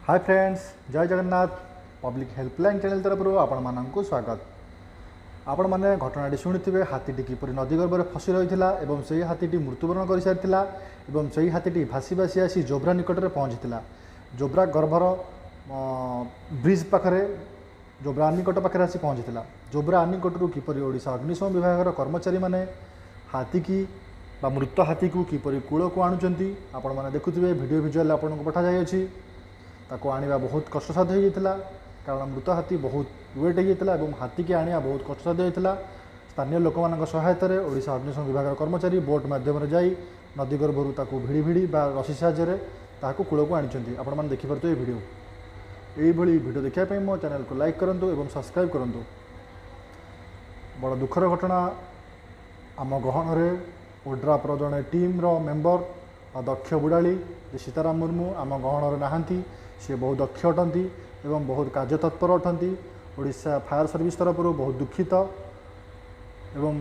Hi friends, जय Jagannath. Public helpline channel तरफ आपण मानक स्वागत। आपण माने घटनाटी शुणिथिबे हाथीटी किपरि नदी गर्भर फसी रही और से हाथीटी मृत्युवरण कर सारी और से हाथीटी भासी भासी आसी जोब्रा निकट में पहुँची। जोब्रा गर्भर ब्रिज पाखे जोब्रा निकट पाखे आसी पहुँची। जोब्रा निकटू किपरि ओडिशा अग्निशम विभाग कर्मचारी माने हाथी की मृत हाथी को किपरि कूल को आणुचंती आपण माने देखुथिबे। वीडियो विजुअल आपन को पठा जायछि। ताको आनिबा बहुत कष्टसाध्य होता कारण मृत हाथी बहुत वेट होता और हाथी की आनिबा बहुत कष्टसाध्य होता। स्थानीय लोक मान सहायतार ओडिशा अग्निशम विभाग कर्मचारी बोट माध्यम जाई नदी गर्भर ताको भिड़ी भिड़ी बा रसी साहाय्य ताको कूल को आनी। आपण मैंने देखिपे ये वीडियो यही वीडियो देखापी मो चैनल को लाइक करूँ और सब्सक्राइब करूँ। बड़ दुखर घटना आम गहन ओड्रापर जड़े टीम मेम्बर दक्ष बुढ़ाड़ी सीताराम मुर्मू आम गहन नहांती। सी बहुत दक्ष अटंती एवं बहुत कार्यतत्पर अटंती। ओडिशा फायर सर्विस तरफ बहुत दुखित एवं